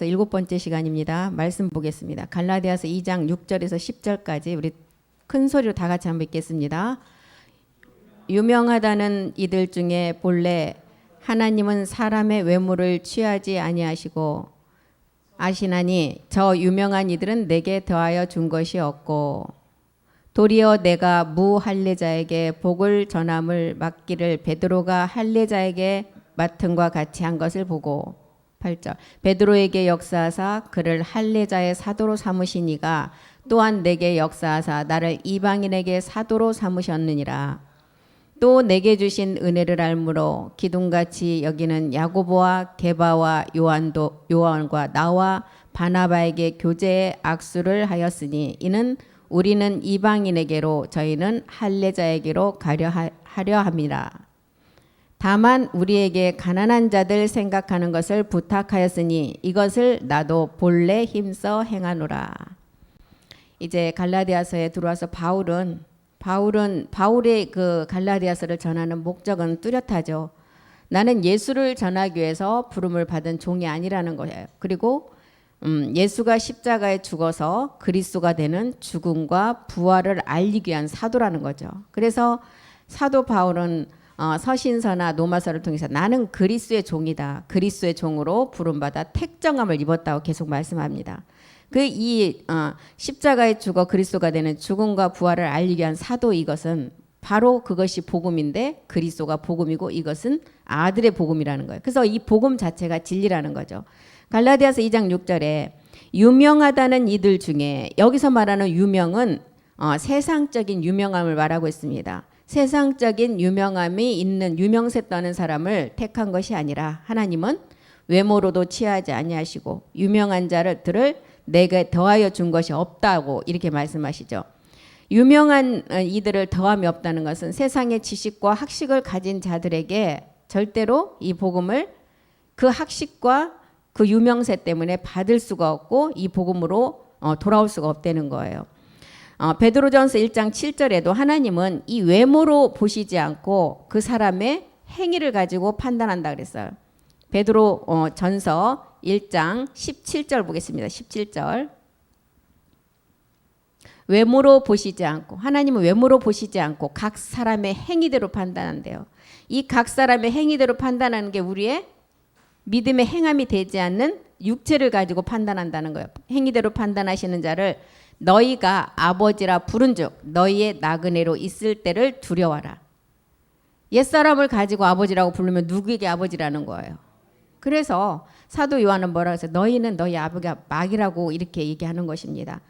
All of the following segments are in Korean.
일곱 번째 시간입니다. 말씀 보겠습니다. 갈라디아서 2장 6절에서 10절까지 우리 큰 소리로 다 같이 한번 읽겠습니다. 유명하다는 이들 중에 본래 하나님은 사람의 외모를 취하지 아니하시고 아시나니 저 유명한 이들은 내게 더하여 준 것이 없고 도리어 내가 무할례자에게 복을 전함을 맡기를 베드로가 할례자에게 맡음과 같이 한 것을 보고 8절 베드로에게 역사하사 그를 할례자의 사도로 삼으시니가 또한 내게 역사하사 나를 이방인에게 사도로 삼으셨느니라. 또 내게 주신 은혜를 알므로 기둥같이 여기는 야고보와 게바와 요한과 나와 바나바에게 교제의 악수를 하였으니 이는 우리는 이방인에게로 저희는 할례자에게로 하려 함이라. 다만 우리에게 가난한 자들 생각하는 것을 부탁하였으니 이것을 나도 본래 힘써 행하노라. 이제 갈라디아서에 들어와서 바울의 그 갈라디아서를 전하는 목적은 뚜렷하죠. 나는 예수를 전하기 위해서 부름을 받은 종이 아니라는 거예요. 그리고 예수가 십자가에 죽어서 그리스도가 되는 죽음과 부활을 알리기 위한 사도라는 거죠. 그래서 사도 바울은 서신서나 노마서를 통해서 나는 그리스도의 종이다. 그리스도의 종으로 부름받아 택정함을 입었다고 계속 말씀합니다. 십자가에 죽어 그리스도가 되는 죽음과 부활을 알리기 위한 사도 이것은 바로 그것이 복음인데 그리스도가 복음이고 이것은 아들의 복음이라는 거예요. 그래서 이 복음 자체가 진리라는 거죠. 갈라디아서 2장 6절에 유명하다는 이들 중에 여기서 말하는 유명은 세상적인 유명함을 말하고 있습니다. 세상적인 유명함이 있는 유명세 떠는 사람을 택한 것이 아니라 하나님은 외모로도 취하지 아니하시고 유명한 자들을 내게 더하여 준 것이 없다고 이렇게 말씀하시죠. 유명한 이들을 더함이 없다는 것은 세상의 지식과 학식을 가진 자들에게 절대로 이 복음을 그 학식과 그 유명세 때문에 받을 수가 없고 이 복음으로 돌아올 수가 없다는 거예요. 베드로전서 1장 7절에도 하나님은 이 외모로 보시지 않고 그 사람의 행위를 가지고 판단한다 그랬어요. 베드로 전서 1장 17절 보겠습니다. 17절 외모로 보시지 않고 하나님은 외모로 보시지 않고 각 사람의 행위대로 판단한대요. 이 각 사람의 행위대로 판단하는 게 우리의 믿음의 행함이 되지 않는 육체를 가지고 판단한다는 거예요. 행위대로 판단하시는 자를 너희가 아버지라 부른즉 너희의 나그네로 있을 때를 두려워라. 옛사람을 가지고 아버지라고 부르면 누구에게 아버지라는 거예요. 그래서 사도 요한은 뭐라고 해서 너희는 너희 아버지가 마귀라고 이렇게 얘기하는 것입니다.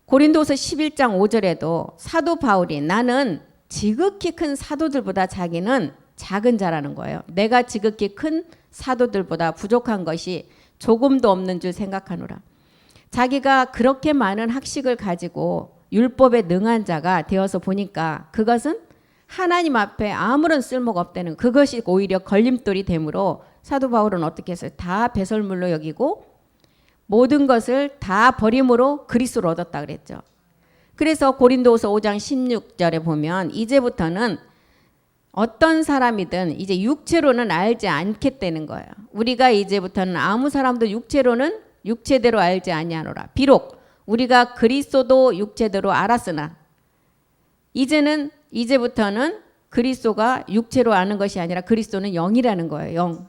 고린도서 11장 5절에도 사도 바울이 나는 지극히 큰 사도들보다 자기는 작은 자라는 거예요. 내가 지극히 큰 사도들보다 부족한 것이 조금도 없는 줄 생각하노라. 자기가 그렇게 많은 학식을 가지고 율법에 능한 자가 되어서 보니까 그것은 하나님 앞에 아무런 쓸모가 없다는 그것이 오히려 걸림돌이 되므로 사도 바울은 어떻게 했어요? 다 배설물로 여기고 모든 것을 다 버림으로 그리스도를 얻었다 그랬죠. 그래서 고린도후서 5장 16절에 보면 이제부터는 어떤 사람이든 이제 육체로는 알지 않겠다는 거예요. 우리가 이제부터는 아무 사람도 육체대로 알지 아니하노라. 비록 우리가 그리스도도 육체대로 알았으나 이제부터는 그리스도가 육체로 아는 것이 아니라 그리스도는 영이라는 거예요. 영.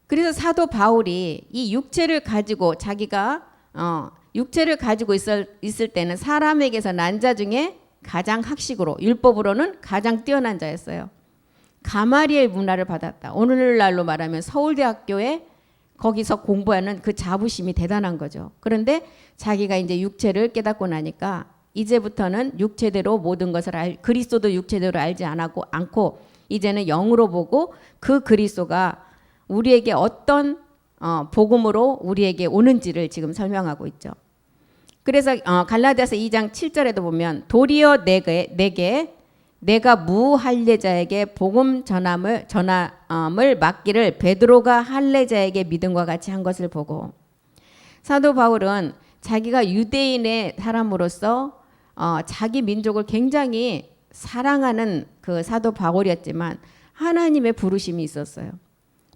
그래서 사도 바울이 이 육체를 가지고 자기가 육체를 가지고 있을 때는 사람에게서 난 자 중에 가장 학식으로 율법으로는 가장 뛰어난 자였어요. 가마리엘 문화를 받았다. 오늘날로 말하면 서울대학교에 거기서 공부하는 그 자부심이 대단한 거죠. 그런데 자기가 이제 육체를 깨닫고 나니까 이제부터는 육체대로 모든 것을 그리스도도 육체대로 알지 않고 이제는 영으로 보고 그 그리스도가 우리에게 어떤 복음으로 우리에게 오는지를 지금 설명하고 있죠. 그래서 갈라디아서 2장 7절에도 보면 도리어 내가 무할례자에게 복음 전함을 맡기를 베드로가 할례자에게 믿음과 같이 한 것을 보고 사도 바울은 자기가 유대인의 사람으로서 자기 민족을 굉장히 사랑하는 그 사도 바울이었지만 하나님의 부르심이 있었어요.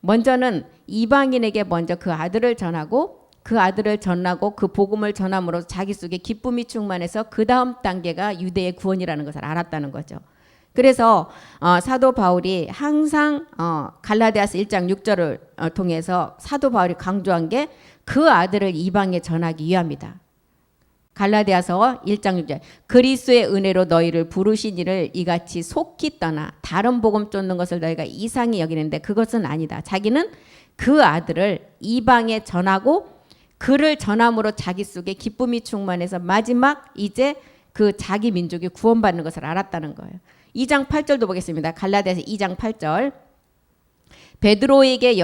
먼저는 이방인에게 먼저 그 아들을 전하고 그 복음을 전함으로 자기 속에 기쁨이 충만해서 그 다음 단계가 유대의 구원이라는 것을 알았다는 거죠. 그래서 사도 바울이 항상 갈라디아서 1장 6절을 통해서 사도 바울이 강조한 게 그 아들을 이방에 전하기 위함이다. 갈라디아서 1장 6절 그리스도의 은혜로 너희를 부르신 이를 이같이 속히 떠나 다른 복음 쫓는 것을 너희가 이상히 여기는데 그것은 아니다. 자기는 그 아들을 이방에 전하고 그를 전함으로 자기 속에 기쁨이 충만해서 마지막 이제 그 자기 민족이 구원받는 것을 알았다는 거예요. 2장 8절도 보겠습니다. 갈라디아서 2장 8절 베드로에게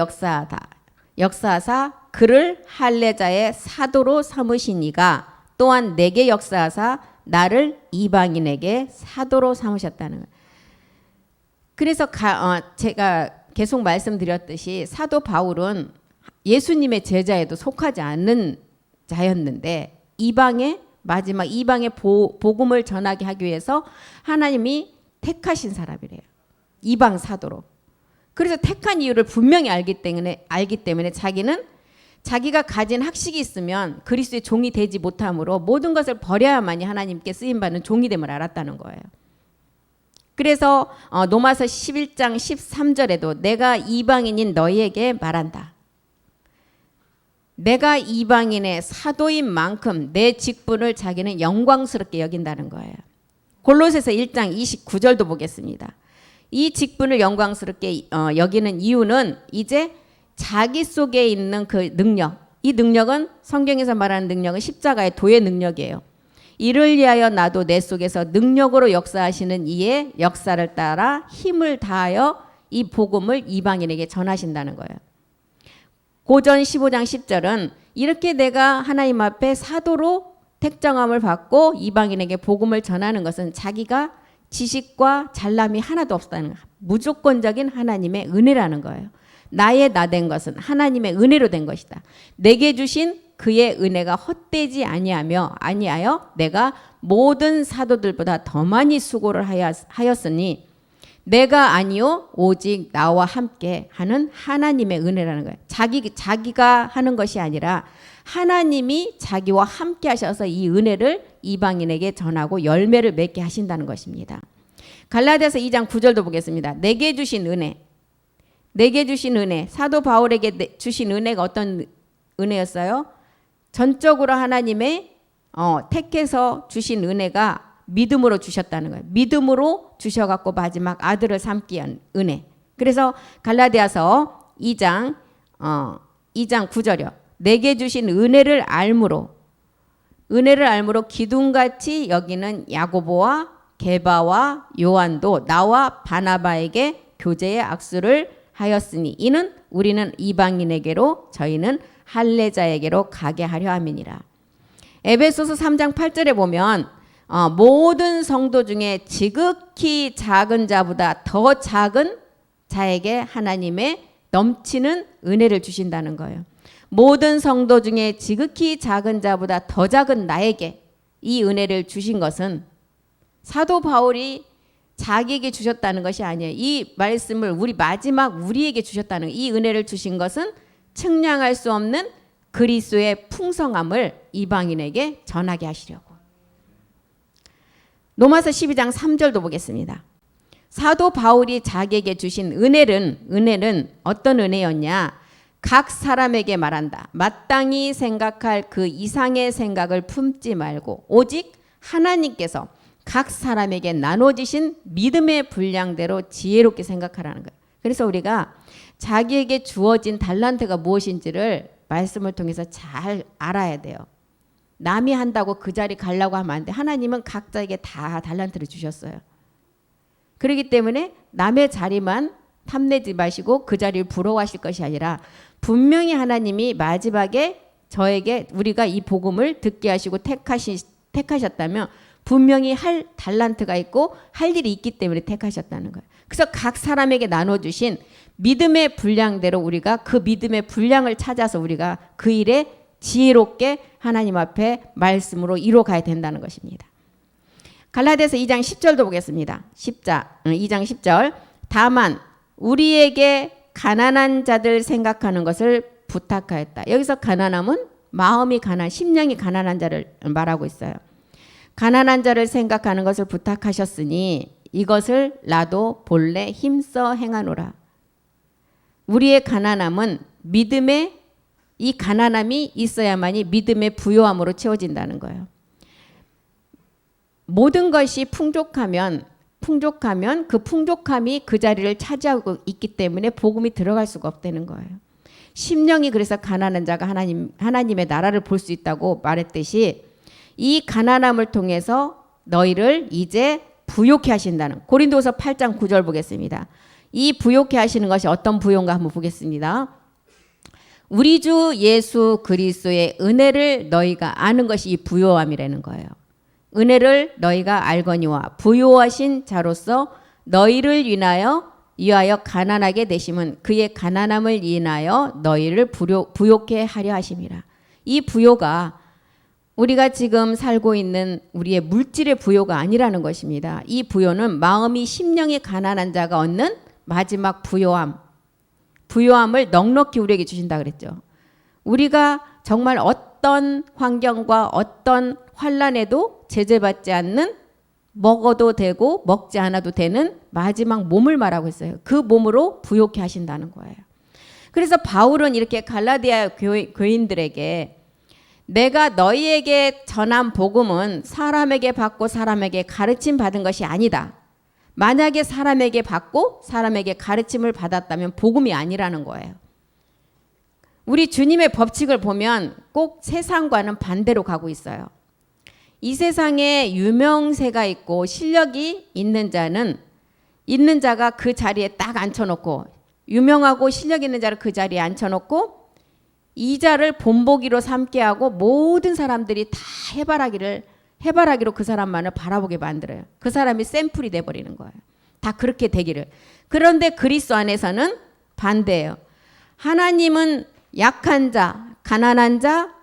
역사하사 그를 할례자의 사도로 삼으시니가 또한 내게 역사하사 나를 이방인에게 사도로 삼으셨다는 거예요. 그래서 제가 계속 말씀드렸듯이 사도 바울은 예수님의 제자에도 속하지 않는 자였는데 마지막 이방의 복음을 전하게 하기 위해서 하나님이 택하신 사람이래요. 이방 사도로. 그래서 택한 이유를 분명히 알기 때문에 자기는 자기가 가진 학식이 있으면 그리스도의 종이 되지 못하므로 모든 것을 버려야만이 하나님께 쓰임받는 종이 됨을 알았다는 거예요. 그래서 로마서 11장 13절에도 내가 이방인인 너희에게 말한다. 내가 이방인의 사도인 만큼 내 직분을 자기는 영광스럽게 여긴다는 거예요. 골로새서 1장 29절도 보겠습니다. 이 직분을 영광스럽게 여기는 이유는 이제 자기 속에 있는 그 능력, 이 능력은 성경에서 말하는 능력은 십자가의 도의 능력이에요. 이를 위하여 나도 내 속에서 능력으로 역사하시는 이의 역사를 따라 힘을 다하여 이 복음을 이방인에게 전하신다는 거예요. 고전 15장 10절은 이렇게 내가 하나님 앞에 사도로 택정함을 받고 이방인에게 복음을 전하는 것은 자기가 지식과 잘남이 하나도 없다는 거예요. 무조건적인 하나님의 은혜라는 거예요. 나의 나된 것은 하나님의 은혜로 된 것이다. 내게 주신 그의 은혜가 헛되지 아니하여 내가 모든 사도들보다 더 많이 수고를 하였으니 내가 아니요 오직 나와 함께 하는 하나님의 은혜라는 거예요. 자기가 하는 것이 아니라 하나님이 자기와 함께 하셔서 이 은혜를 이방인에게 전하고 열매를 맺게 하신다는 것입니다. 갈라디아서 2장 9절도 보겠습니다. 내게 주신 은혜, 사도 바울에게 주신 은혜가 어떤 은혜였어요? 전적으로 하나님의 택해서 주신 은혜가 믿음으로 주셨다는 거예요. 믿음으로 주셔갖고 마지막 아들을 삼기 위한 은혜. 그래서 갈라디아서 2장 9절이요. 내게 주신 은혜를 알므로 기둥같이 여기는 야고보와 게바와 요한도 나와 바나바에게 교제의 악수를 하였으니 이는 우리는 이방인에게로 저희는 할례자에게로 가게 하려 함이니라. 에베소서 3장 8절에 보면 모든 성도 중에 지극히 작은 자보다 더 작은 자에게 하나님의 넘치는 은혜를 주신다는 거예요. 모든 성도 중에 지극히 작은 자보다 더 작은 나에게 이 은혜를 주신 것은 사도 바울이 자기에게 주셨다는 것이 아니에요. 이 말씀을 우리에게 주셨다는 이 은혜를 주신 것은 측량할 수 없는 그리스도의 풍성함을 이방인에게 전하게 하시려고. 로마서 12장 3절도 보겠습니다. 사도 바울이 자기에게 주신 은혜는 어떤 은혜였냐? 각 사람에게 말한다. 마땅히 생각할 그 이상의 생각을 품지 말고 오직 하나님께서 각 사람에게 나눠주신 믿음의 분량대로 지혜롭게 생각하라는 거예요. 그래서 우리가 자기에게 주어진 달란트가 무엇인지를 말씀을 통해서 잘 알아야 돼요. 남이 한다고 그 자리 가려고 하면 안 돼. 하나님은 각자에게 다 달란트를 주셨어요. 그렇기 때문에 남의 자리만 탐내지 마시고 그 자리를 부러워하실 것이 아니라 분명히 하나님이 마지막에 저에게 우리가 이 복음을 듣게 하시고 택하셨다면 분명히 할 달란트가 있고 할 일이 있기 때문에 택하셨다는 거예요. 그래서 각 사람에게 나눠주신 믿음의 분량대로 우리가 그 믿음의 분량을 찾아서 우리가 그 일에 지혜롭게 하나님 앞에 말씀으로 이뤄가야 된다는 것입니다. 갈라디아서 2장 10절도 보겠습니다. 2장 10절 다만 우리에게 가난한 자들 생각하는 것을 부탁하였다. 여기서 가난함은 마음이 가난, 심령이 가난한 자를 말하고 있어요. 가난한 자를 생각하는 것을 부탁하셨으니 이것을 나도 본래 힘써 행하노라. 우리의 가난함은 믿음의 이 가난함이 있어야만이 믿음의 부요함으로 채워진다는 거예요. 모든 것이 풍족하면 그 풍족함이 그 자리를 차지하고 있기 때문에 복음이 들어갈 수가 없다는 거예요. 심령이 그래서 가난한 자가 하나님의 나라를 볼 수 있다고 말했듯이 이 가난함을 통해서 너희를 이제 부요케 하신다는, 고린도서 8장 9절 보겠습니다. 이 부요케 하시는 것이 어떤 부요인가 한번 보겠습니다. 우리 주 예수 그리스도의 은혜를 너희가 아는 것이 이 부요함이라는 거예요. 은혜를 너희가 알거니와 부요하신 자로서 너희를 위하여 가난하게 되심은 그의 가난함을 인하여 너희를 부요케 하려 하심이라. 이 부요가 우리가 지금 살고 있는 우리의 물질의 부요가 아니라는 것입니다. 이 부요는 마음이 심령이 가난한 자가 얻는 마지막 부요함을 넉넉히 우리에게 주신다 그랬죠. 우리가 정말 어떤 환경과 어떤 환난에도 제재받지 않는, 먹어도 되고 먹지 않아도 되는 마지막 몸을 말하고 있어요. 그 몸으로 부요케 하신다는 거예요. 그래서 바울은 이렇게 갈라디아 교인들에게 내가 너희에게 전한 복음은 사람에게 받고 사람에게 가르침 받은 것이 아니다. 만약에 사람에게 받고 사람에게 가르침을 받았다면 복음이 아니라는 거예요. 우리 주님의 법칙을 보면 꼭 세상과는 반대로 가고 있어요. 이 세상에 유명세가 있고 실력이 있는 자가 그 자리에 딱 앉혀놓고, 유명하고 실력 있는 자를 그 자리에 앉혀놓고 이 자를 본보기로 삼게 하고 모든 사람들이 다 해바라기로 그 사람만을 바라보게 만들어요. 그 사람이 샘플이 돼버리는 거예요. 다 그렇게 되기를. 그런데 그리스도 안에서는 반대예요. 하나님은 약한 자, 가난한 자,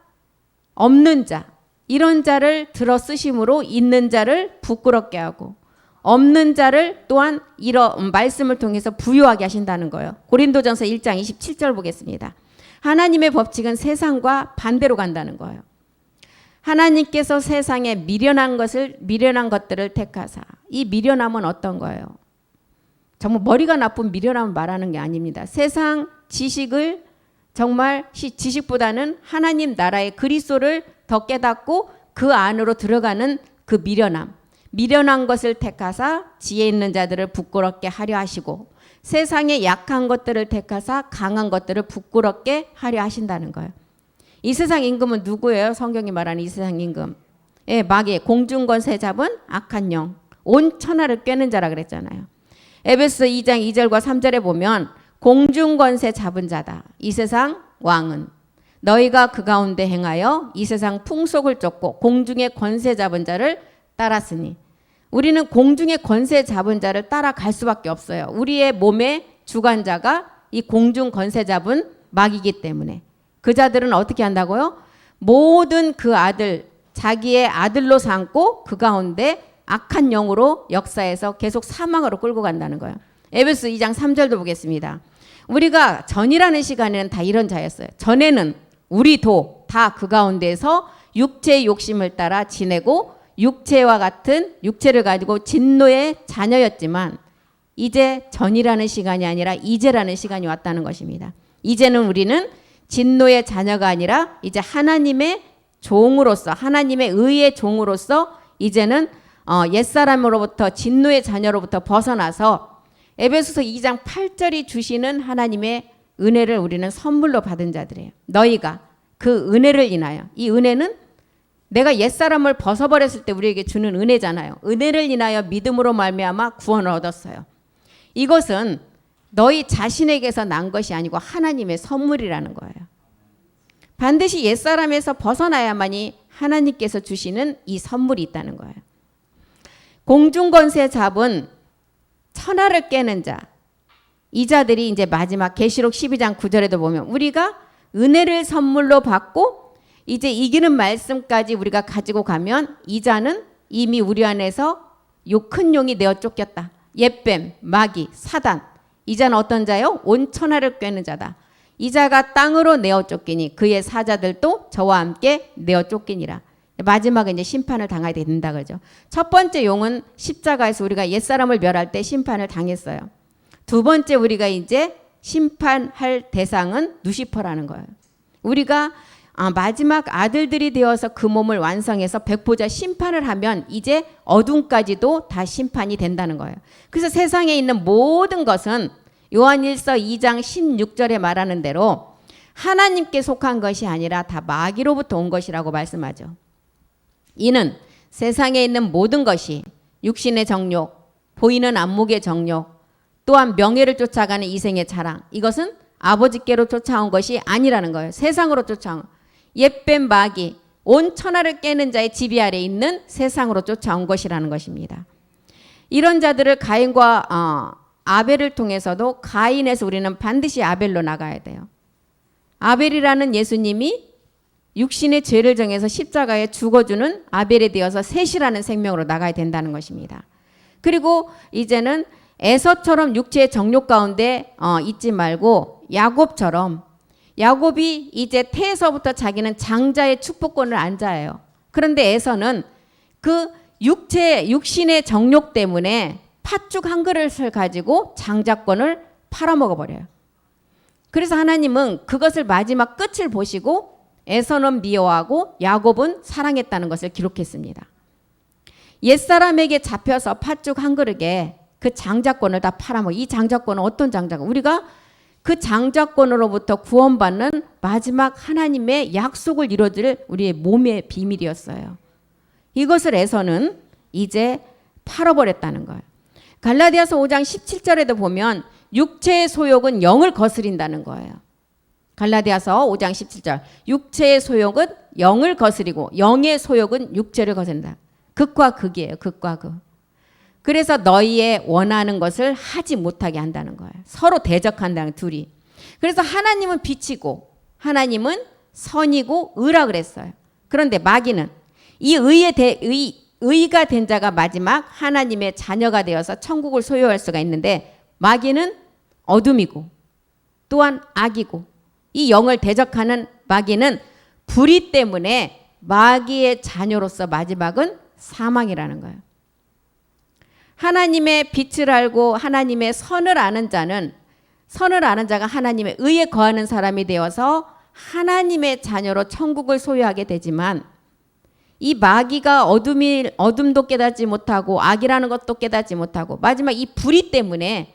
없는 자, 이런 자를 들어 쓰심으로 있는 자를 부끄럽게 하고 없는 자를 또한 이런 말씀을 통해서 부유하게 하신다는 거예요. 고린도전서 1장 27절 보겠습니다. 하나님의 법칙은 세상과 반대로 간다는 거예요. 하나님께서 세상에 미련한 것들을 택하사, 이 미련함은 어떤 거예요? 정말 머리가 나쁜 미련함을 말하는 게 아닙니다. 세상 지식을 정말 지식보다는 하나님 나라의 그리스도를 더 깨닫고 그 안으로 들어가는 그 미련한 것을 택하사 지혜 있는 자들을 부끄럽게 하려 하시고 세상의 약한 것들을 택하사 강한 것들을 부끄럽게 하려 하신다는 거예요. 이 세상 임금은 누구예요? 성경이 말하는 이 세상 임금. 예, 마귀, 공중권세 잡은 악한 영, 온 천하를 꿰는 자라 그랬잖아요. 에베소 2장 2절과 3절에 보면 공중권세 잡은 자다. 이 세상 왕은 너희가 그 가운데 행하여 이 세상 풍속을 쫓고 공중의 권세 잡은 자를 따랐으니, 우리는 공중의 권세 잡은 자를 따라갈 수밖에 없어요. 우리의 몸의 주관자가 이 공중 권세 잡은 마귀이기 때문에. 그 자들은 어떻게 한다고요? 모든 그 아들, 자기의 아들로 삼고 그 가운데 악한 영으로 역사해서 계속 사망으로 끌고 간다는 거예요. 에베소 2장 3절도 보겠습니다. 우리가 전이라는 시간에는 다 이런 자였어요. 전에는 우리도 다 그 가운데서 육체의 욕심을 따라 지내고 육체와 같은 육체를 가지고 진노의 자녀였지만 이제 전이라는 시간이 아니라 이제라는 시간이 왔다는 것입니다. 이제는 우리는 진노의 자녀가 아니라 이제 하나님의 종으로서, 하나님의 의의 종으로서 이제는 옛사람으로부터 진노의 자녀로부터 벗어나서 에베소서 2장 8절이 주시는 하나님의 은혜를 우리는 선물로 받은 자들이에요. 너희가 그 은혜를 인하여, 이 은혜는 내가 옛사람을 벗어버렸을 때 우리에게 주는 은혜잖아요. 은혜를 인하여 믿음으로 말미암아 구원을 얻었어요. 이것은 너희 자신에게서 난 것이 아니고 하나님의 선물이라는 거예요. 반드시 옛사람에서 벗어나야만이 하나님께서 주시는 이 선물이 있다는 거예요. 공중권세 잡은 천하를 깨는 자, 이 자들이 이제 마지막 계시록 12장 9절에도 보면 우리가 은혜를 선물로 받고 이제 이기는 말씀까지 우리가 가지고 가면 이 자는 이미 우리 안에서 큰 용이 내어 쫓겼다. 옛뱀, 마귀, 사단, 이 자는 어떤 자요? 온 천하를 꿰는 자다. 이 자가 땅으로 내어 쫓기니 그의 사자들도 저와 함께 내어 쫓기니라. 마지막에 이제 심판을 당하게 된다 그러죠. 첫 번째 용은 십자가에서 우리가 옛사람을 멸할 때 심판을 당했어요. 두 번째 우리가 이제 심판할 대상은 누시퍼라는 거예요. 우리가 마지막 아들들이 되어서 그 몸을 완성해서 백보자 심판을 하면 이제 어둠까지도 다 심판이 된다는 거예요. 그래서 세상에 있는 모든 것은 요한일서 2장 16절에 말하는 대로 하나님께 속한 것이 아니라 다 마귀로부터 온 것이라고 말씀하죠. 이는 세상에 있는 모든 것이 육신의 정욕, 보이는 안목의 정욕, 또한 명예를 쫓아가는 이생의 자랑, 이것은 아버지께로 쫓아온 것이 아니라는 거예요. 세상으로 쫓아온, 옛뱀 마귀, 온 천하를 깨는 자의 지배 아래 있는 세상으로 쫓아온 것이라는 것입니다. 이런 자들을 가인과 아벨을 통해서도 가인에서 우리는 반드시 아벨로 나가야 돼요. 아벨이라는 예수님이 육신의 죄를 정해서 십자가에 죽어주는 아벨에 되어서 셋이라는 생명으로 나가야 된다는 것입니다. 그리고 이제는 에서처럼 육체의 정욕 가운데 있지 말고 야곱처럼, 야곱이 이제 태에서부터 자기는 장자의 축복권을 앉아요. 그런데 에서는 그 육신의 정욕 때문에 팥죽 한 그릇을 가지고 장자권을 팔아먹어버려요. 그래서 하나님은 그것을 마지막 끝을 보시고 에서는 미워하고 야곱은 사랑했다는 것을 기록했습니다. 옛사람에게 잡혀서 팥죽 한 그릇에 그 장자권을 다 팔아먹어. 이 장자권은 어떤 장자권? 우리가 그 장자권으로부터 구원받는 마지막 하나님의 약속을 이뤄줄 우리의 몸의 비밀이었어요. 이것을 에서는 이제 팔아버렸다는 거예요. 갈라디아서 5장 17절에도 보면 육체의 소욕은 영을 거스린다는 거예요. 갈라디아서 5장 17절. 육체의 소욕은 영을 거스리고 영의 소욕은 육체를 거스린다. 극과 극이에요. 극과 극. 그래서 너희의 원하는 것을 하지 못하게 한다는 거예요. 서로 대적한다는 둘이. 그래서 하나님은 빛이고 하나님은 선이고 의라 그랬어요. 그런데 마귀는 이 의가 된 자가 마지막 하나님의 자녀가 되어서 천국을 소유할 수가 있는데 마귀는 어둠이고 또한 악이고 이 영을 대적하는 마귀는 불의 때문에 마귀의 자녀로서 마지막은 사망이라는 거예요. 하나님의 빛을 알고 하나님의 선을 아는 자는 선을 아는 자가 하나님의 의에 거하는 사람이 되어서 하나님의 자녀로 천국을 소유하게 되지만 이 마귀가 어둠도 깨닫지 못하고 악이라는 것도 깨닫지 못하고 마지막 이 불의 때문에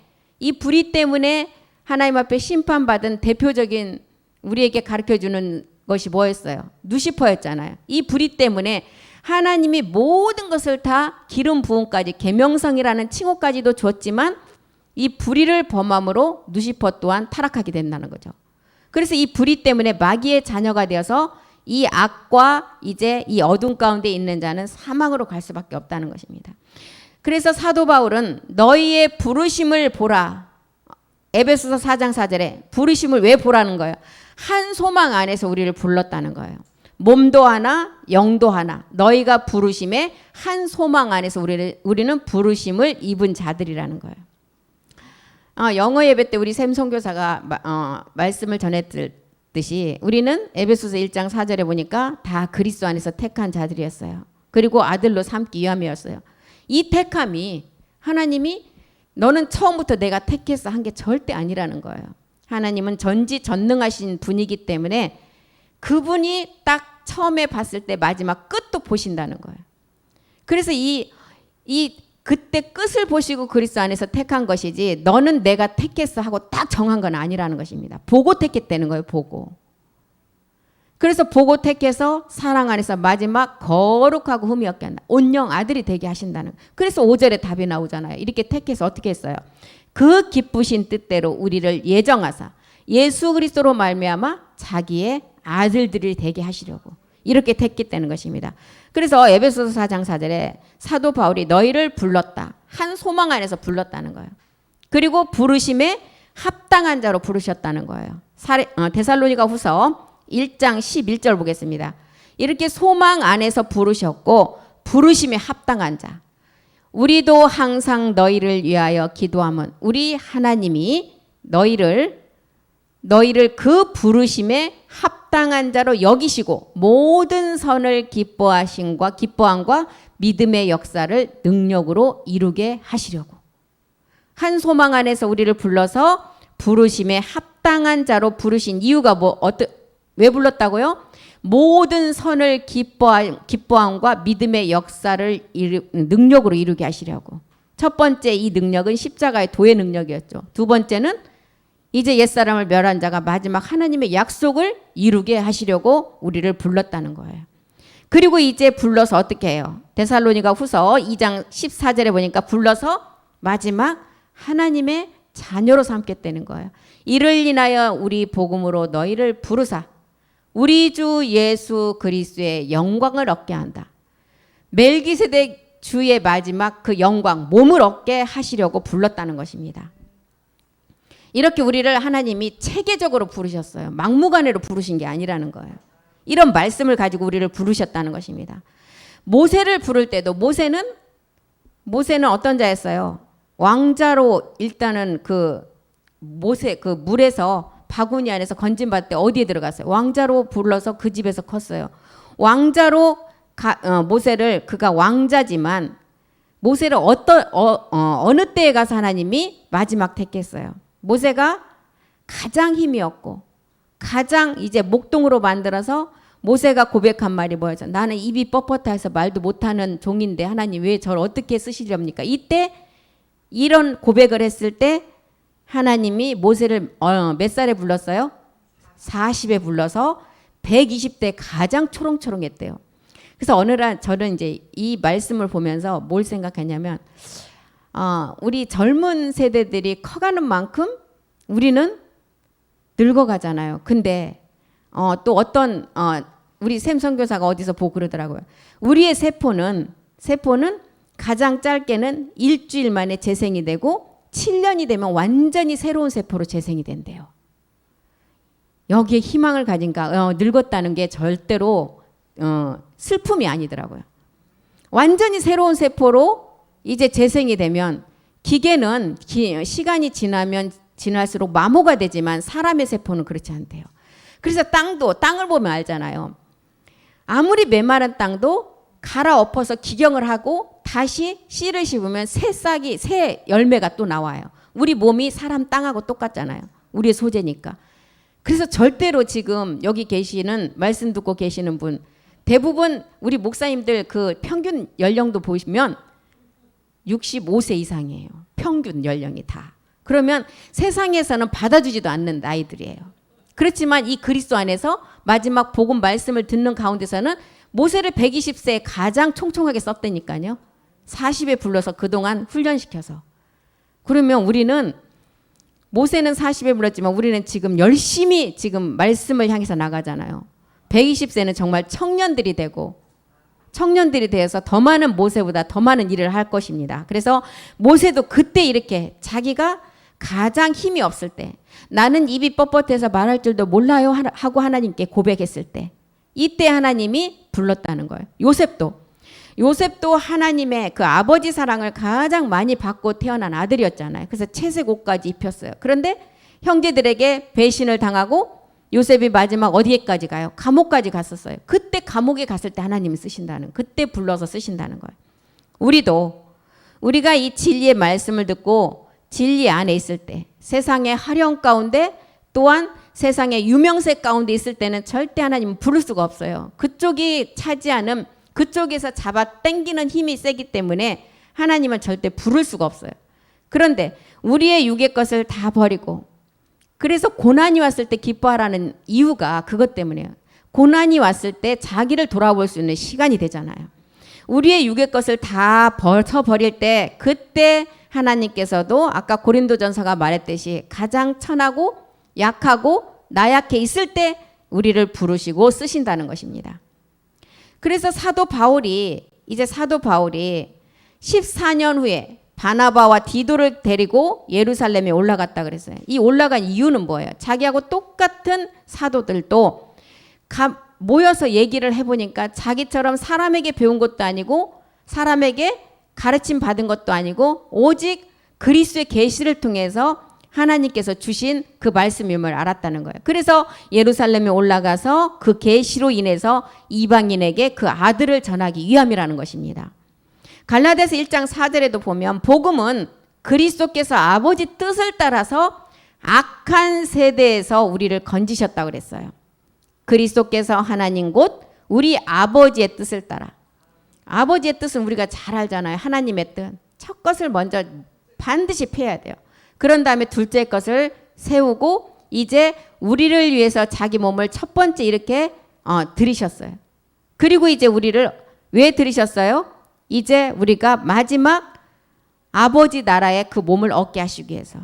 하나님 앞에 심판받은 대표적인 우리에게 가르쳐주는 것이 뭐였어요? 누시퍼였잖아요. 이 불의 때문에 하나님이 모든 것을 다 기름 부음까지 계명성이라는 칭호까지도 줬지만 이 불의를 범함으로 누시퍼 또한 타락하게 된다는 거죠. 그래서 이 불의 때문에 마귀의 자녀가 되어서 이 악과 이제 이 어둠 가운데 있는 자는 사망으로 갈 수밖에 없다는 것입니다. 그래서 사도 바울은 너희의 부르심을 보라. 에베소서 4장 4절에 부르심을 왜 보라는 거예요? 한 소망 안에서 우리를 불렀다는 거예요. 몸도 하나 영도 하나 너희가 부르심의 한 소망 안에서 우리는 부르심을 입은 자들이라는 거예요. 영어 예배 때 우리 샘 선교사가 말씀을 전했듯이 우리는 에베소서 1장 4절에 보니까 다 그리스도 안에서 택한 자들이었어요. 그리고 아들로 삼기 위함이었어요. 이 택함이 하나님이 너는 처음부터 내가 택해서 한 게 절대 아니라는 거예요. 하나님은 전지전능하신 분이기 때문에 그분이 딱 처음에 봤을 때 마지막 끝도 보신다는 거예요. 그래서 그때 끝을 보시고 그리스도 안에서 택한 것이지 너는 내가 택했어 하고 딱 정한 건 아니라는 것입니다. 보고 택했다는 거예요. 보고. 그래서 보고 택해서 사랑 안에서 마지막 거룩하고 흠이 없게 한다. 온영 아들이 되게 하신다는. 그래서 5절에 답이 나오잖아요. 이렇게 택해서 어떻게 했어요? 그 기쁘신 뜻대로 우리를 예정하사 예수 그리스도로 말미암아 자기의 아들들이 되게 하시려고 이렇게 택했다는 것입니다. 그래서 에베소서 4장 4절에 사도 바울이 너희를 불렀다. 한 소망 안에서 불렀다는 거예요. 그리고 부르심에 합당한 자로 부르셨다는 거예요. 데살로니가 후서 1장 11절 보겠습니다. 이렇게 소망 안에서 부르셨고 부르심에 합당한 자. 우리도 항상 너희를 위하여 기도함은 우리 하나님이 너희를 그 부르심에 합당한 자로 여기시고 모든 선을 기뻐함과 믿음의 역사를 능력으로 이루게 하시려고. 한 소망 안에서 우리를 불러서 부르심에 합당한 자로 부르신 이유가 왜 불렀다고요? 모든 선을 기뻐함과 믿음의 역사를 능력으로 이루게 하시려고. 첫 번째 이 능력은 십자가의 도의 능력이었죠. 두 번째는 이제 옛사람을 멸한 자가 마지막 하나님의 약속을 이루게 하시려고 우리를 불렀다는 거예요. 그리고 이제 불러서 어떻게 해요? 데살로니가 후서 2장 14절에 보니까 불러서 마지막 하나님의 자녀로 삼겠다는 거예요. 이를 인하여 우리 복음으로 너희를 부르사 우리 주 예수 그리스도의 영광을 얻게 한다. 멜기세덱 주의 마지막 그 영광, 몸을 얻게 하시려고 불렀다는 것입니다. 이렇게 우리를 하나님이 체계적으로 부르셨어요. 막무가내로 부르신 게 아니라는 거예요. 이런 말씀을 가지고 우리를 부르셨다는 것입니다. 모세를 부를 때도 모세는 어떤 자였어요? 왕자로 일단은 그 물에서 바구니 안에서 건진받을 때 어디에 들어갔어요? 왕자로 불러서 그 집에서 컸어요. 왕자로 모세를 그가 왕자지만 모세를 어느 때에 가서 하나님이 마지막 택했어요. 모세가 가장 힘이 없고 가장 이제 목동으로 만들어서 모세가 고백한 말이 뭐였죠? 나는 입이 뻣뻣해서 말도 못하는 종인데 하나님 왜 저를 어떻게 쓰시렵니까? 이때 이런 고백을 했을 때 하나님이 모세를 몇 살에 불렀어요? 40에 불러서 120대 가장 초롱초롱했대요. 그래서 어느 날 저는 이제 이 말씀을 보면서 뭘 생각했냐면 우리 젊은 세대들이 커가는 만큼 우리는 늙어가잖아요. 근데 또 어떤 우리 샘 선교사가 어디서 보고 그러더라고요. 우리의 세포는 가장 짧게는 일주일 만에 재생이 되고 7년이 되면 완전히 새로운 세포로 재생이 된대요. 여기에 희망을 가진가 늙었다는 게 절대로 슬픔이 아니더라고요. 완전히 새로운 세포로 이제 재생이 되면 기계는 시간이 지날수록 마모가 되지만 사람의 세포는 그렇지 않대요. 그래서 땅을 보면 알잖아요. 아무리 메마른 땅도 갈아엎어서 기경을 하고 다시 씨를 심으면 새 열매가 또 나와요. 우리 몸이 사람 땅하고 똑같잖아요. 우리의 소재니까. 그래서 절대로 지금 여기 계시는 말씀 듣고 계시는 분 대부분 우리 목사님들 그 평균 연령도 보시면 65세 이상이에요. 평균 연령이 다. 그러면 세상에서는 받아주지도 않는 나이들이에요. 그렇지만 이 그리스도 안에서 마지막 복음 말씀을 듣는 가운데서는 모세를 120세에 가장 총총하게 썼다니까요. 40에 불러서 그동안 훈련시켜서. 그러면 우리는 모세는 40에 불렀지만 우리는 지금 열심히 지금 말씀을 향해서 나가잖아요. 120세는 정말 청년들이 되어서 더 많은 모세보다 더 많은 일을 할 것입니다. 그래서 모세도 그때 이렇게 자기가 가장 힘이 없을 때 나는 입이 뻣뻣해서 말할 줄도 몰라요 하고 하나님께 고백했을 때 이때 하나님이 불렀다는 거예요. 요셉도 하나님의 그 아버지 사랑을 가장 많이 받고 태어난 아들이었잖아요. 그래서 채색 옷까지 입혔어요. 그런데 형제들에게 배신을 당하고 요셉이 마지막 어디에까지 가요? 감옥까지 갔었어요. 그때 감옥에 갔을 때 하나님이 그때 불러서 쓰신다는 거예요. 우리가 이 진리의 말씀을 듣고 진리 안에 있을 때 세상의 화령 가운데 또한 세상의 유명세 가운데 있을 때는 절대 하나님은 부를 수가 없어요. 그쪽에서 잡아 당기는 힘이 세기 때문에 하나님은 절대 부를 수가 없어요. 그런데 우리의 육의 것을 다 버리고 그래서 고난이 왔을 때 기뻐하라는 이유가 그것 때문이에요. 고난이 왔을 때 자기를 돌아볼 수 있는 시간이 되잖아요. 우리의 육의 것을 다 버릴 때 그때 하나님께서도 아까 고린도전서가 말했듯이 가장 천하고 약하고 나약해 있을 때 우리를 부르시고 쓰신다는 것입니다. 그래서 사도 바울이 14년 후에 바나바와 디도를 데리고 예루살렘에 올라갔다 그랬어요. 이 올라간 이유는 뭐예요? 자기하고 똑같은 사도들도 모여서 얘기를 해보니까 자기처럼 사람에게 배운 것도 아니고 사람에게 가르침 받은 것도 아니고 오직 그리스도의 계시를 통해서 하나님께서 주신 그 말씀임을 알았다는 거예요. 그래서 예루살렘에 올라가서 그 계시로 인해서 이방인에게 그 아들을 전하기 위함이라는 것입니다. 갈라디아서 1장 4절에도 보면 복음은 그리스도께서 아버지 뜻을 따라서 악한 세대에서 우리를 건지셨다고 그랬어요. 그리스도께서 하나님 곧 우리 아버지의 뜻을 따라. 아버지의 뜻은 우리가 잘 알잖아요. 하나님의 뜻. 첫 것을 먼저 반드시 펴야 돼요. 그런 다음에 둘째 것을 세우고 이제 우리를 위해서 자기 몸을 첫 번째 이렇게 들이셨어요. 그리고 이제 우리를 왜 들이셨어요? 이제 우리가 마지막 아버지 나라의 그 몸을 얻게 하시기 위해서.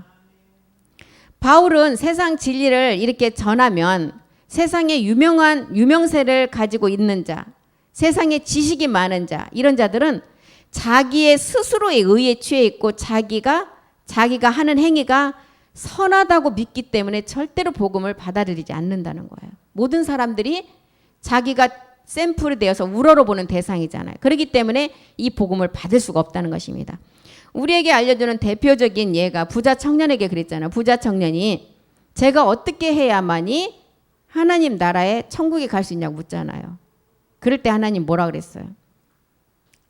바울은 세상 진리를 이렇게 전하면 세상에 유명세를 가지고 있는 자, 세상에 지식이 많은 자, 이런 자들은 자기의 스스로의 의에 취해 있고 자기가 하는 행위가 선하다고 믿기 때문에 절대로 복음을 받아들이지 않는다는 거예요. 모든 사람들이 자기가 샘플이 되어서 우러러보는 대상이잖아요. 그렇기 때문에 이 복음을 받을 수가 없다는 것입니다. 우리에게 알려주는 대표적인 예가 부자 청년에게 그랬잖아요. 부자 청년이 제가 어떻게 해야만이 하나님 나라에 천국에 갈 수 있냐고 묻잖아요. 그럴 때 하나님 뭐라 그랬어요?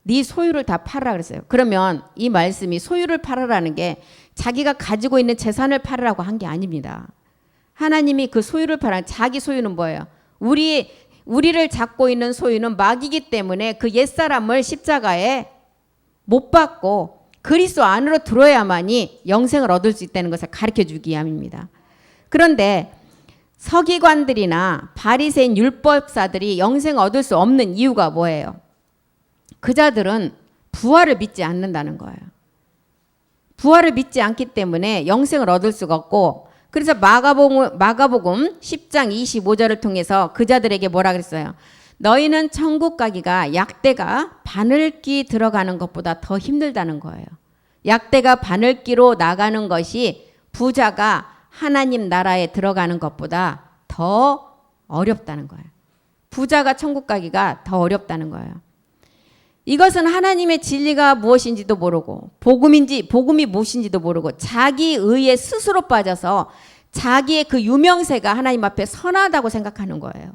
네 소유를 다 팔아라 그랬어요. 그러면 이 말씀이 소유를 팔아라는 게 자기가 가지고 있는 재산을 팔으라고 한 게 아닙니다. 하나님이 그 소유를 팔아. 자기 소유는 뭐예요? 우리를 잡고 있는 소유는 마귀이기 때문에 그 옛사람을 십자가에 못 박고 그리스도 안으로 들어야만이 영생을 얻을 수 있다는 것을 가르쳐 주기 위함입니다. 그런데 서기관들이나 바리새인 율법사들이 영생을 얻을 수 없는 이유가 뭐예요? 그 자들은 부활을 믿지 않는다는 거예요. 부활을 믿지 않기 때문에 영생을 얻을 수가 없고, 그래서 마가복음 10장 25절을 통해서 그 자들에게 뭐라 그랬어요? 너희는 천국 가기가 약대가 바늘기 들어가는 것보다 더 힘들다는 거예요. 약대가 바늘기로 나가는 것이 부자가 하나님 나라에 들어가는 것보다 더 어렵다는 거예요. 부자가 천국 가기가 더 어렵다는 거예요. 이것은 하나님의 진리가 무엇인지도 모르고 복음이 무엇인지도 모르고 자기 의에 스스로 빠져서 자기의 그 유명세가 하나님 앞에 선하다고 생각하는 거예요.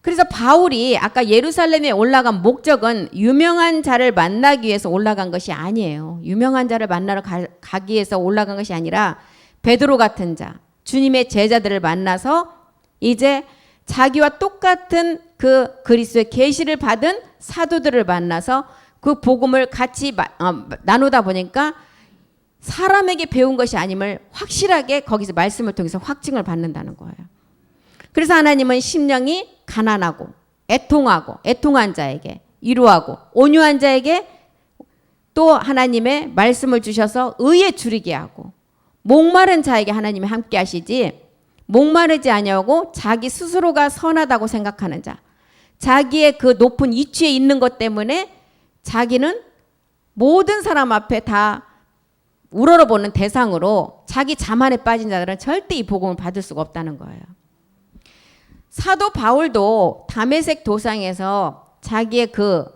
그래서 바울이 아까 예루살렘에 올라간 목적은 유명한 자를 만나기 위해서 올라간 것이 아니에요. 유명한 자를 만나러 가기 위해서 올라간 것이 아니라 베드로 같은 자, 주님의 제자들을 만나서 이제 자기와 똑같은 그 그리스도의 계시를 받은 사도들을 만나서 그 복음을 같이 나누다 보니까 사람에게 배운 것이 아님을 확실하게 거기서 말씀을 통해서 확증을 받는다는 거예요. 그래서 하나님은 심령이 가난하고 애통한 자에게 위로하고 온유한 자에게 또 하나님의 말씀을 주셔서 의에 주리게 하고 목마른 자에게 하나님이 함께 하시지 목마르지 아니하고 자기 스스로가 선하다고 생각하는 자, 자기의 그 높은 위치에 있는 것 때문에 자기는 모든 사람 앞에 다 우러러보는 대상으로 자기 자만에 빠진 자들은 절대 이 복음을 받을 수가 없다는 거예요. 사도 바울도 다메섹 도상에서 자기의 그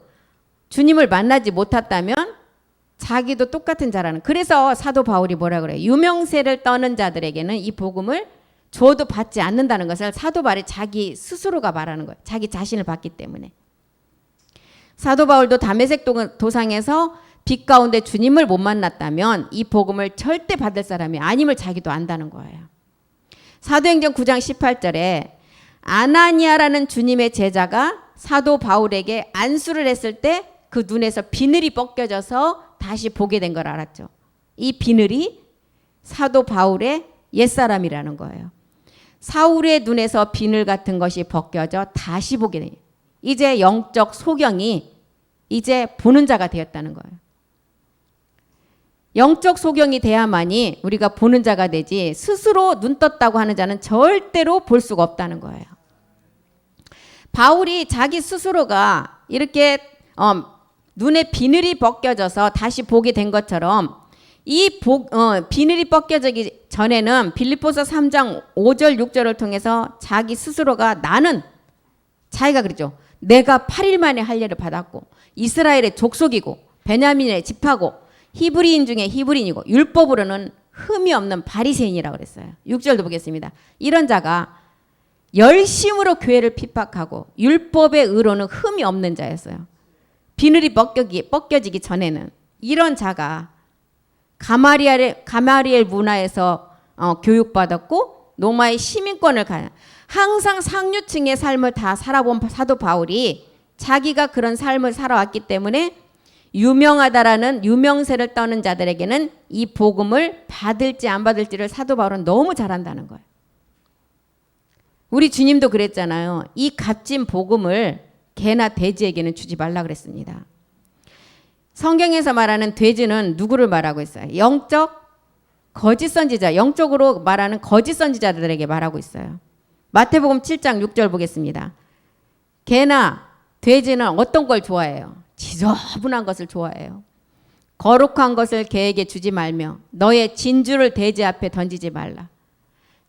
주님을 만나지 못했다면 자기도 똑같은 자라는. 그래서 사도 바울이 뭐라 그래요? 유명세를 떠는 자들에게는 이 복음을 줘도 받지 않는다는 것을 사도 바울이 자기 스스로가 말하는 거예요. 자기 자신을 받기 때문에. 사도 바울도 다메섹 도상에서 빛 가운데 주님을 못 만났다면 이 복음을 절대 받을 사람이 아님을 자기도 안다는 거예요. 사도행전 9장 18절에 아나니아라는 주님의 제자가 사도 바울에게 안수를 했을 때 그 눈에서 비늘이 벗겨져서 다시 보게 된 걸 알았죠. 이 비늘이 사도 바울의 옛사람이라는 거예요. 사울의 눈에서 비늘 같은 것이 벗겨져 다시 보게 돼요. 이제 영적 소경이 이제 보는 자가 되었다는 거예요. 영적 소경이 돼야만이 우리가 보는 자가 되지 스스로 눈 떴다고 하는 자는 절대로 볼 수가 없다는 거예요. 바울이 자기 스스로가 이렇게 눈에 비늘이 벗겨져서 다시 보게 된 것처럼 이 비늘이 벗겨지기 전에는 빌립보서 3장 5절 6절을 통해서 자기 스스로가 나는 자기가 그러죠. 내가 8일 만에 할례를 받았고 이스라엘의 족속이고 베냐민의 집하고 히브리인 중에 히브리인이고 율법으로는 흠이 없는 바리새인이라고 그랬어요. 6절도 보겠습니다. 이런 자가 열심으로 교회를 핍박하고 율법의 의로는 흠이 없는 자였어요. 비늘이 벗겨지기 전에는 이런 자가 가마리엘 문화에서 교육받았고 로마의 시민권을 항상 상류층의 삶을 다 살아본 사도 바울이 자기가 그런 삶을 살아왔기 때문에 유명하다라는 유명세를 떠는 자들에게는 이 복음을 받을지 안 받을지를 사도 바울은 너무 잘한다는 거예요. 우리 주님도 그랬잖아요. 이 값진 복음을 개나 돼지에게는 주지 말라 그랬습니다. 성경에서 말하는 돼지는 누구를 말하고 있어요? 영적 거짓 선지자, 영적으로 말하는 거짓 선지자들에게 말하고 있어요. 마태복음 7장 6절 보겠습니다. 개나 돼지는 어떤 걸 좋아해요? 지저분한 것을 좋아해요. 거룩한 것을 개에게 주지 말며 너의 진주를 돼지 앞에 던지지 말라.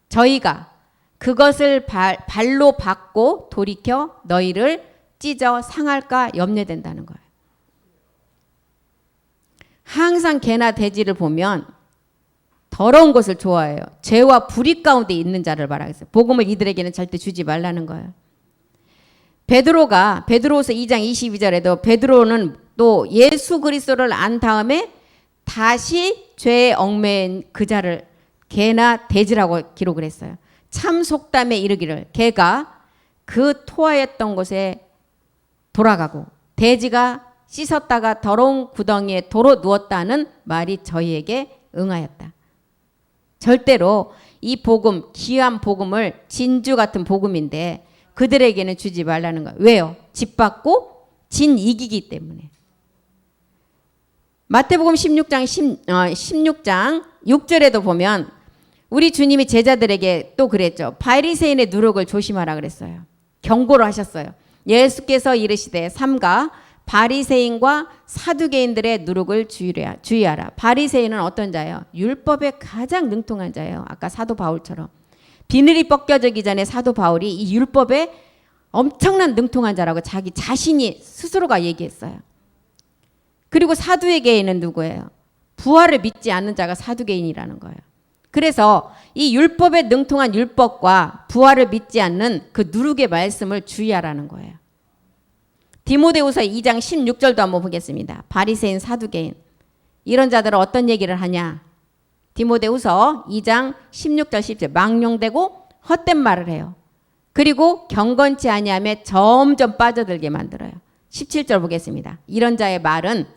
저희가 그것을 발로 받고 돌이켜 너희를 찢어 상할까 염려된다는 거예요. 항상 개나 돼지를 보면 더러운 것을 좋아해요. 죄와 불의 가운데 있는 자를 말하겠어요. 복음을 이들에게는 절대 주지 말라는 거예요. 베드로서 2장 22절에도 베드로는 또 예수 그리스도를 안 다음에 다시 죄에 얽매인 그 자를 개나 돼지라고 기록을 했어요. 참 속담에 이르기를 개가 그 토하였던 곳에 돌아가고 돼지가 씻었다가 더러운 구덩이에 도로 누웠다는 말이 저희에게 응하였다. 절대로 이 복음, 귀한 복음을 진주 같은 복음인데 그들에게는 주지 말라는 거예요. 왜요? 짓밟고 진 이기기 때문에. 마태복음 16장 6절에도 보면 우리 주님이 제자들에게 또 그랬죠. 바리새인의 누룩을 조심하라 그랬어요. 경고를 하셨어요. 예수께서 이르시되 삼가 바리새인과 사두개인들의 누룩을 주의하라. 바리새인은 어떤 자예요? 율법에 가장 능통한 자예요. 아까 사도 바울처럼. 비늘이 벗겨지기 전에 사도 바울이 이 율법에 엄청난 능통한 자라고 자기 자신이 스스로가 얘기했어요. 그리고 사두개인은 누구예요? 부활을 믿지 않는 자가 사두개인이라는 거예요. 그래서 이 율법에 능통한 율법과 부활을 믿지 않는 그 누룩의 말씀을 주의하라는 거예요. 디모데후서 2장 16절도 한번 보겠습니다. 바리새인 사두개인 이런 자들은 어떤 얘기를 하냐? 디모데후서 2장 16절 10절 망령되고 헛된 말을 해요. 그리고 경건치 아니하며 점점 빠져들게 만들어요. 17절 보겠습니다. 이런 자의 말은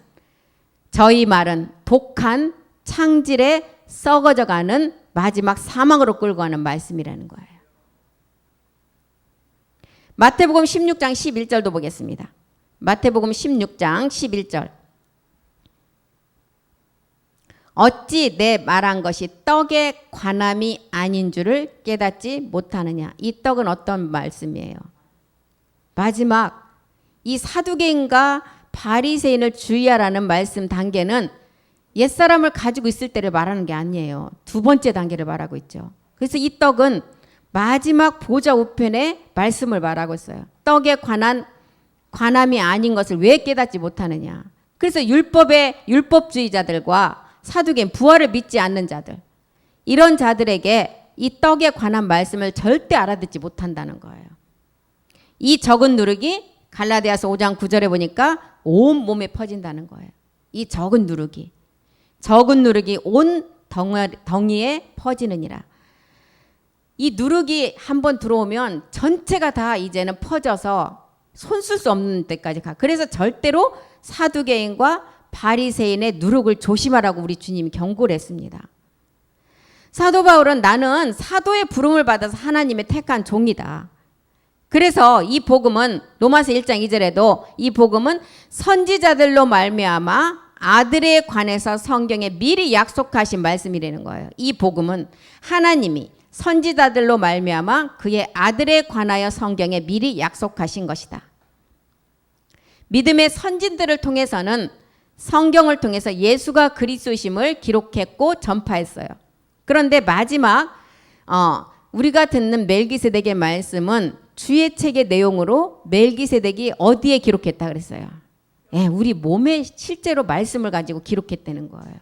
저희 말은 독한 창질에 썩어져가는 마지막 사망으로 끌고 가는 말씀이라는 거예요. 마태복음 16장 11절도 보겠습니다. 마태복음 16장 11절 어찌 내 말한 것이 떡의 관함이 아닌 줄을 깨닫지 못하느냐. 이 떡은 어떤 말씀이에요? 마지막 이 사두개인과 바리새인을 주의하라는 말씀 단계는 옛사람을 가지고 있을 때를 말하는 게 아니에요. 두 번째 단계를 말하고 있죠. 그래서 이 떡은 마지막 보좌 우편의 말씀을 말하고 있어요. 떡에 관한 관함이 아닌 것을 왜 깨닫지 못하느냐. 그래서 율법주의자들과 사두개인 부활을 믿지 않는 자들 이런 자들에게 이 떡에 관한 말씀을 절대 알아듣지 못한다는 거예요. 이 적은 누룩이 갈라디아서 5장 9절에 보니까 온 몸에 퍼진다는 거예요. 이 적은 누룩이 온 덩이에 퍼지느니라. 이 누룩이 한번 들어오면 전체가 다 이제는 퍼져서 손쓸 수 없는 데까지 가. 그래서 절대로 사두개인과 바리새인의 누룩을 조심하라고 우리 주님이 경고를 했습니다. 사도 바울은 나는 사도의 부름을 받아서 하나님의 택한 종이다. 그래서 이 복음은 로마서 1장 2절에도 이 복음은 선지자들로 말미암아 아들에 관해서 성경에 미리 약속하신 말씀이라는 거예요. 이 복음은 하나님이 선지자들로 말미암아 그의 아들에 관하여 성경에 미리 약속하신 것이다. 믿음의 선진들을 통해서는 성경을 통해서 예수가 그리스도심을 기록했고 전파했어요. 그런데 마지막 우리가 듣는 멜기세덱의 말씀은 주의 책의 내용으로 멜기세덱이 어디에 기록했다 그랬어요? 예, 우리 몸에 실제로 말씀을 가지고 기록했다는 거예요.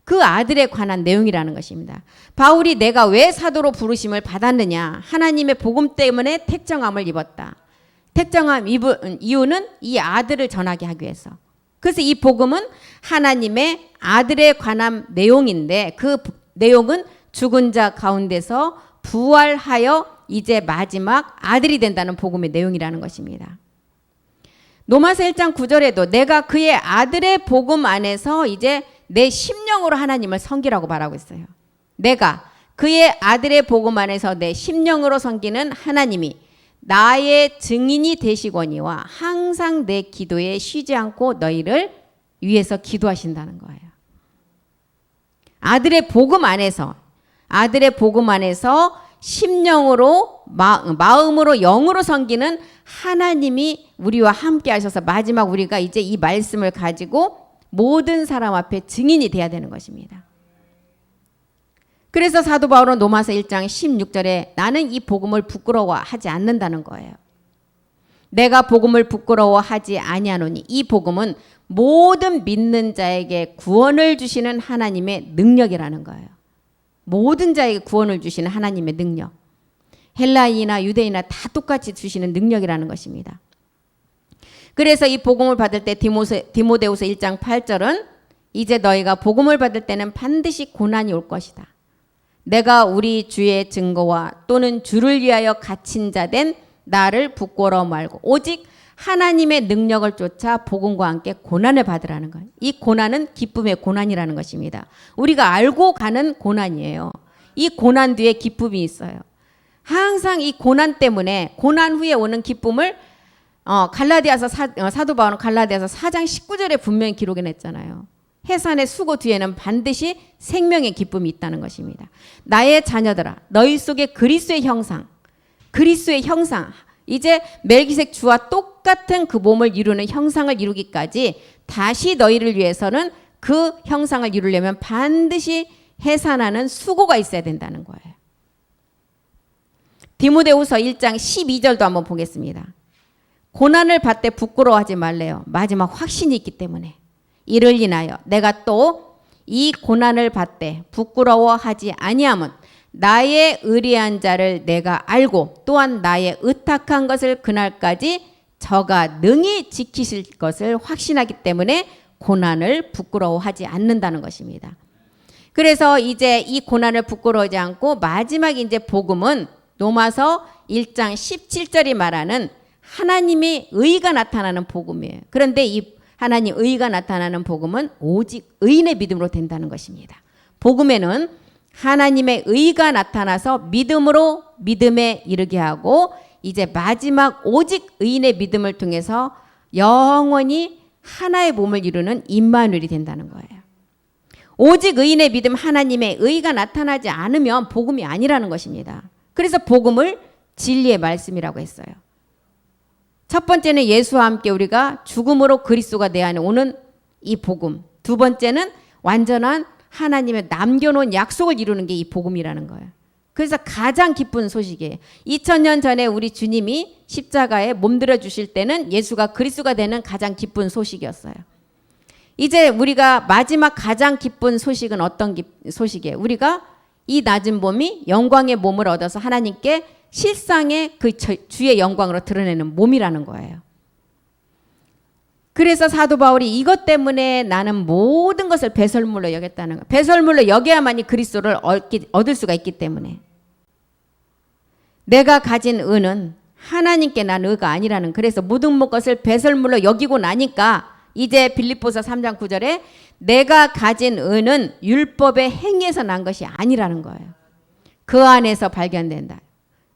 그 아들에 관한 내용이라는 것입니다. 바울이 내가 왜 사도로 부르심을 받았느냐? 하나님의 복음 때문에 택정함을 입었다. 택정함 입은 이유는 이 아들을 전하게 하기 위해서. 그래서 이 복음은 하나님의 아들에 관한 내용인데 그 내용은 죽은 자 가운데서 부활하여 이제 마지막 아들이 된다는 복음의 내용이라는 것입니다. 로마서 1장 9절에도 내가 그의 아들의 복음 안에서 이제 내 심령으로 하나님을 섬기라고 말하고 있어요. 내가 그의 아들의 복음 안에서 내 심령으로 섬기는 하나님이 나의 증인이 되시거니와 항상 내 기도에 쉬지 않고 너희를 위해서 기도하신다는 거예요. 아들의 복음 안에서 심령으로 마음으로 영으로 섬기는 하나님이 우리와 함께 하셔서 마지막 우리가 이제 이 말씀을 가지고 모든 사람 앞에 증인이 돼야 되는 것입니다. 그래서 사도 바울은 로마서 1장 16절에 나는 이 복음을 부끄러워하지 않는다는 거예요. 내가 복음을 부끄러워하지 아니하노니 이 복음은 모든 믿는 자에게 구원을 주시는 하나님의 능력이라는 거예요. 모든 자에게 구원을 주시는 하나님의 능력. 헬라인이나 유대인이나 다 똑같이 주시는 능력이라는 것입니다. 그래서 이 복음을 받을 때 디모데후서 1장 8절은 이제 너희가 복음을 받을 때는 반드시 고난이 올 것이다. 내가 우리 주의 증거와 또는 주를 위하여 갇힌 자 된 나를 부끄러워 말고 오직 하나님의 능력을 쫓아 복음과 함께 고난을 받으라는 거예요. 이 고난은 기쁨의 고난이라는 것입니다. 우리가 알고 가는 고난이에요. 이 고난 뒤에 기쁨이 있어요. 항상 이 고난 때문에 고난 후에 오는 기쁨을 갈라디아서 사도 바울은 갈라디아서 4장 19절에 분명히 기록해냈잖아요. 해산의 수고 뒤에는 반드시 생명의 기쁨이 있다는 것입니다. 나의 자녀들아 너희 속에 그리스도의 형상 이제 멜기색 주와 똑같은 그 몸을 이루는 형상을 이루기까지 다시 너희를 위해서는 그 형상을 이루려면 반드시 해산하는 수고가 있어야 된다는 거예요. 디모데후서 1장 12절도 한번 보겠습니다. 고난을 받되 부끄러워하지 말래요. 마지막 확신이 있기 때문에. 이를 인하여 내가 또 이 고난을 받되 부끄러워하지 아니함은 나의 의리한 자를 내가 알고 또한 나의 의탁한 것을 그날까지 저가 능히 지키실 것을 확신하기 때문에 고난을 부끄러워하지 않는다는 것입니다. 그래서 이제 이 고난을 부끄러워하지 않고 마지막 이제 복음은 로마서 1장 17절이 말하는 하나님의 의가 나타나는 복음이에요. 그런데 이 하나님 의가 나타나는 복음은 오직 의인의 믿음으로 된다는 것입니다. 복음에는 하나님의 의가 나타나서 믿음으로 믿음에 이르게 하고 이제 마지막 오직 의인의 믿음을 통해서 영원히 하나의 몸을 이루는 임마누엘이 된다는 거예요. 오직 의인의 믿음 하나님의 의가 나타나지 않으면 복음이 아니라는 것입니다. 그래서 복음을 진리의 말씀이라고 했어요. 첫 번째는 예수와 함께 우리가 죽음으로 그리스도가 내 안에 오는 이 복음. 두 번째는 완전한 하나님의 남겨놓은 약속을 이루는 게 이 복음이라는 거예요. 그래서 가장 기쁜 소식이에요. 2000년 전에 우리 주님이 십자가에 몸들여 주실 때는 예수가 그리스도가 되는 가장 기쁜 소식이었어요. 이제 우리가 마지막 가장 기쁜 소식은 어떤 소식이에요? 우리가 이 낮은 몸이 영광의 몸을 얻어서 하나님께 실상의 그 주의 영광으로 드러내는 몸이라는 거예요. 그래서 사도 바울이 이것 때문에 나는 모든 것을 배설물로 여겼다는 거예요. 배설물로 여겨야만이 그리스도를 얻을 수가 있기 때문에. 내가 가진 은은 하나님께 난 의가 아니라는, 그래서 모든 것을 배설물로 여기고 나니까 이제 빌립보서 3장 9절에 내가 가진 은은 율법의 행위에서 난 것이 아니라는 거예요. 그 안에서 발견된다.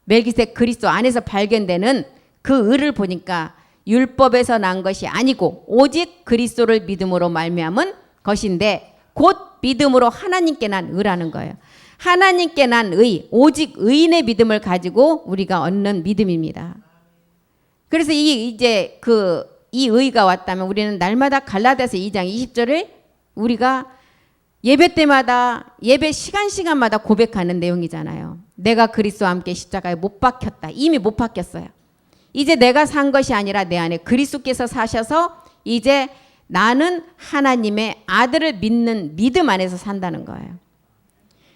멜기세덱 그리스도 안에서 발견되는 그 의를 보니까 율법에서 난 것이 아니고 오직 그리스도를 믿음으로 말미암은 것인데 곧 믿음으로 하나님께 난 의라는 거예요. 하나님께 난 의, 오직 의인의 믿음을 가지고 우리가 얻는 믿음입니다. 그래서 이 의가 왔다면 우리는 날마다 갈라디아서 2장 20절을 우리가 예배 때마다 예배 시간마다 고백하는 내용이잖아요. 내가 그리스도와 함께 십자가에 못 박혔다. 이미 못 박혔어요. 이제 내가 산 것이 아니라 내 안에 그리스도께서 사셔서 이제 나는 하나님의 아들을 믿는 믿음 안에서 산다는 거예요.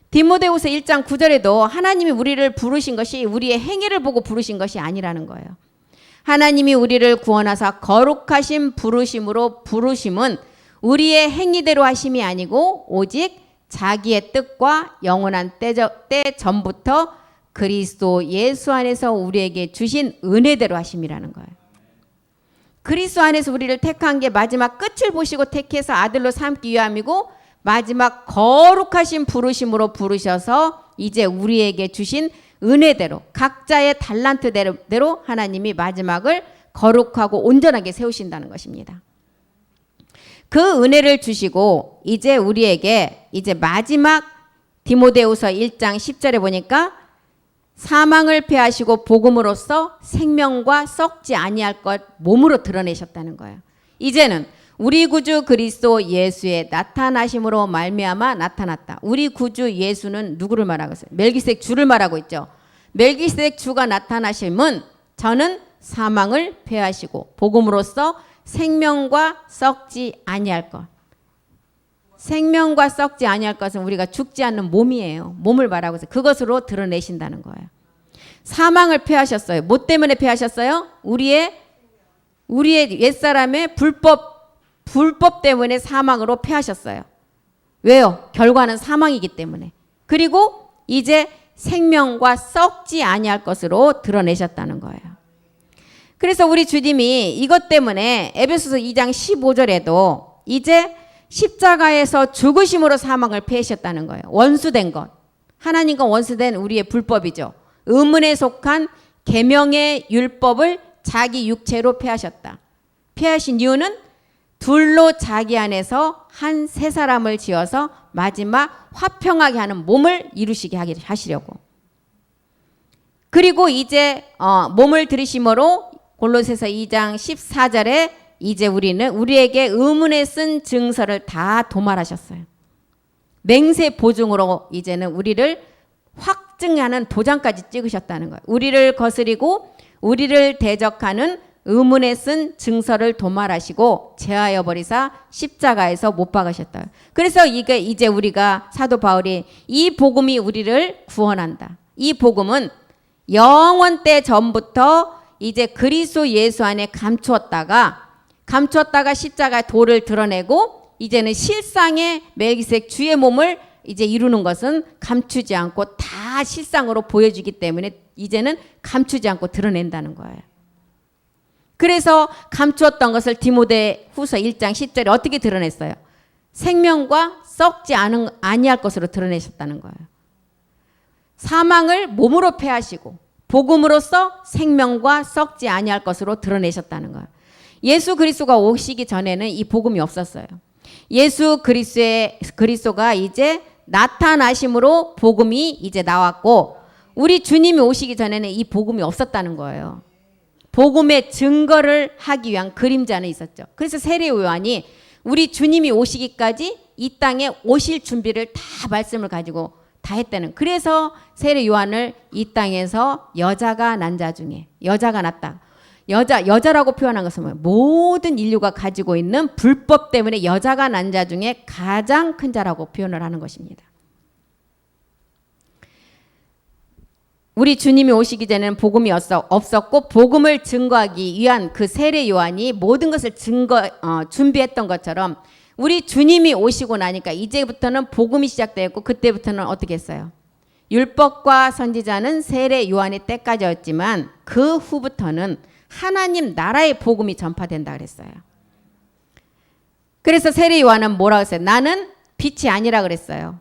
디모데후서 1장 9절에도 하나님이 우리를 부르신 것이 우리의 행위를 보고 부르신 것이 아니라는 거예요. 하나님이 우리를 구원하사 거룩하신 부르심으로 부르심은 우리의 행위대로 하심이 아니고 오직 자기의 뜻과 영원한 때 전부터 그리스도 예수 안에서 우리에게 주신 은혜대로 하심이라는 거예요. 그리스도 안에서 우리를 택한 게 마지막 끝을 보시고 택해서 아들로 삼기 위함이고 마지막 거룩하신 부르심으로 부르셔서 이제 우리에게 주신 은혜대로 각자의 달란트대로 하나님이 마지막을 거룩하고 온전하게 세우신다는 것입니다. 그 은혜를 주시고 이제 우리에게 이제 마지막 디모데후서 1장 10절에 보니까 사망을 패하시고 복음으로써 생명과 썩지 아니할 것 몸으로 드러내셨다는 거예요. 이제는 우리 구주 그리스도 예수의 나타나심으로 말미암아 나타났다. 우리 구주 예수는 누구를 말하고 있어요? 멜기세덱 주를 말하고 있죠. 멜기세덱 주가 나타나심은 저는 사망을 패하시고 복음으로써 생명과 썩지 아니할 것. 생명과 썩지 아니할 것은 우리가 죽지 않는 몸이에요. 몸을 말하고 있어요. 그것으로 드러내신다는 거예요. 사망을 패하셨어요. 뭐 때문에 패하셨어요? 우리의 옛사람의 불법 때문에 사망으로 패하셨어요. 왜요? 결과는 사망이기 때문에. 그리고 이제 생명과 썩지 아니할 것으로 드러내셨다는 거예요. 그래서 우리 주님이 이것 때문에 에베소서 2장 15절에도 이제 십자가에서 죽으심으로 사망을 패하셨다는 거예요. 원수된 것. 하나님과 원수된 우리의 불법이죠. 의문에 속한 계명의 율법을 자기 육체로 패하셨다. 패하신 이유는 둘로 자기 안에서 한 세 사람을 지어서 마지막 화평하게 하는 몸을 이루시게 하시려고. 그리고 이제 몸을 들이심으로 골로새서 2장 14절에 이제 우리는 우리에게 의문에 쓴 증서를 다 도말하셨어요. 맹세 보증으로 이제는 우리를 확증하는 도장까지 찍으셨다는 거예요. 우리를 거스리고 우리를 대적하는 의문에 쓴 증서를 도말하시고 제하여 버리사 십자가에서 못 박으셨다. 그래서 이게 이제 우리가 사도 바울이 이 복음이 우리를 구원한다. 이 복음은 영원 때 전부터 이제 그리스도 예수 안에 감추었다가 십자가의 도를 드러내고 이제는 실상의 멜기세덱 주의 몸을 이제 이루는 것은 감추지 않고 다 실상으로 보여주기 때문에 이제는 감추지 않고 드러낸다는 거예요. 그래서 감추었던 것을 디모데후서 1장 10절에 어떻게 드러냈어요? 생명과 썩지 아니할 것으로 드러내셨다는 거예요. 사망을 몸으로 패하시고 복음으로써 생명과 썩지 아니할 것으로 드러내셨다는 거예요. 예수 그리스도가 오시기 전에는 이 복음이 없었어요. 예수 그리스도가 이제 나타나심으로 복음이 이제 나왔고 우리 주님이 오시기 전에는 이 복음이 없었다는 거예요. 복음의 증거를 하기 위한 그림자는 있었죠. 그래서 세례 요한이 우리 주님이 오시기까지 이 땅에 오실 준비를 다 말씀을 가지고 다 했다는. 그래서 세례 요한을 이 땅에서 여자가 난 자 중에 여자가 났다. 여자라고 표현한 것은 뭐예요? 모든 인류가 가지고 있는 불법 때문에 여자가 난 자 중에 가장 큰 자라고 표현을 하는 것입니다. 우리 주님이 오시기 전에는 복음이 없었고 복음을 증거하기 위한 그 세례 요한이 모든 것을 준비했던 것처럼 우리 주님이 오시고 나니까 이제부터는 복음이 시작되었고 그때부터는 어떻게 했어요? 율법과 선지자는 세례 요한의 때까지였지만 그 후부터는 하나님 나라의 복음이 전파된다 그랬어요. 그래서 세례 요한은 뭐라고 했어요? 나는 빛이 아니라 그랬어요.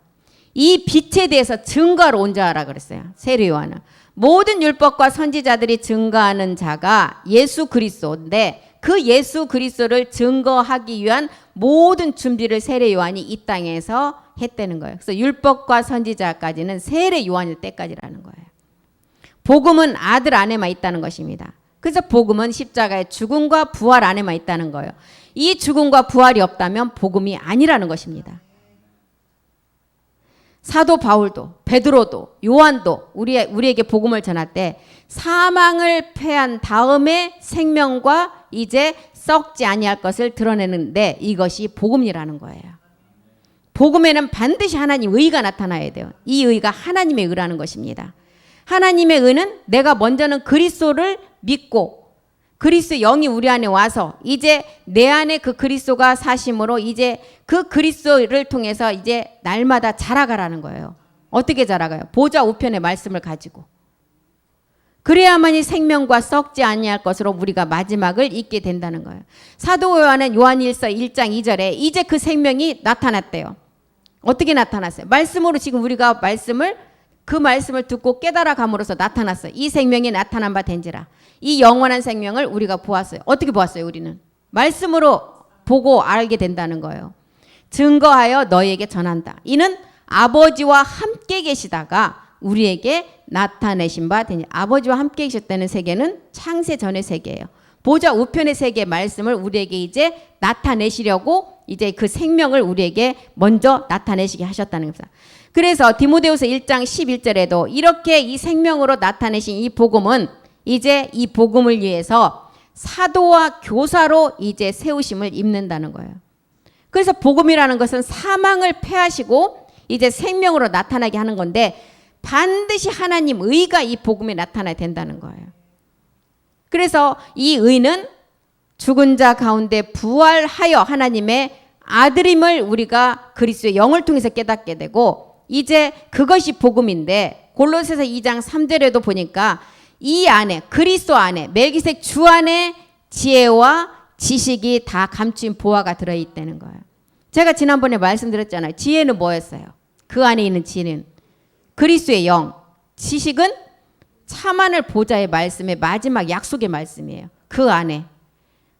이 빛에 대해서 증거하러 온 자라 그랬어요. 세례 요한은. 모든 율법과 선지자들이 증거하는 자가 예수 그리스도인데 그 예수 그리스도를 증거하기 위한 모든 준비를 세례 요한이 이 땅에서 했다는 거예요. 그래서 율법과 선지자까지는 세례 요한일 때까지라는 거예요. 복음은 아들 안에만 있다는 것입니다. 그래서 복음은 십자가의 죽음과 부활 안에만 있다는 거예요. 이 죽음과 부활이 없다면 복음이 아니라는 것입니다. 사도 바울도 베드로도 요한도 우리에게 복음을 전할 때 사망을 패한 다음에 생명과 이제 썩지 아니할 것을 드러내는데 이것이 복음이라는 거예요. 복음에는 반드시 하나님 의가 나타나야 돼요. 이 의가 하나님의 의라는 것입니다. 하나님의 의는 내가 먼저는 그리스도를 믿고 그리스도 영이 우리 안에 와서 이제 내 안에 그 그리스도가 사심으로 이제 그 그리스도를 통해서 이제 날마다 자라가라는 거예요. 어떻게 자라가요? 보좌 우편의 말씀을 가지고. 그래야만이 생명과 썩지 아니할 것으로 우리가 마지막을 잊게 된다는 거예요. 사도 요한은 요한일서 1장 2절에 이제 그 생명이 나타났대요. 어떻게 나타났어요? 말씀으로 지금 우리가 그 말씀을 듣고 깨달아 감으로써 나타났어요. 이 생명이 나타난 바 된지라. 이 영원한 생명을 우리가 보았어요. 어떻게 보았어요? 우리는 말씀으로 보고 알게 된다는 거예요. 증거하여 너희에게 전한다. 이는 아버지와 함께 계시다가 우리에게 나타내신 바 되니. 아버지와 함께 계셨다는 세계는 창세 전의 세계예요. 보좌 우편의 세계의 말씀을 우리에게 이제 나타내시려고 이제 그 생명을 우리에게 먼저 나타내시게 하셨다는 겁니다. 그래서 디모데후서 1장 11절에도 이렇게 이 생명으로 나타내신 이 복음은 이제 이 복음을 위해서 사도와 교사로 이제 세우심을 입는다는 거예요. 그래서 복음이라는 것은 사망을 패하시고 이제 생명으로 나타나게 하는 건데 반드시 하나님 의가 이 복음에 나타나야 된다는 거예요. 그래서 이 의는 죽은 자 가운데 부활하여 하나님의 아들임을 우리가 그리스도의 영을 통해서 깨닫게 되고 이제 그것이 복음인데 골로새서 2장 3절에도 보니까 이 안에 그리스도 안에 멜기세덱 주 안에 지혜와 지식이 다 감추인 보화가 들어있다는 거예요. 제가 지난번에 말씀드렸잖아요. 지혜는 뭐였어요? 그 안에 있는 지혜는 그리스도의 영, 지식은 참하늘 보좌의 말씀의 마지막 약속의 말씀이에요. 그 안에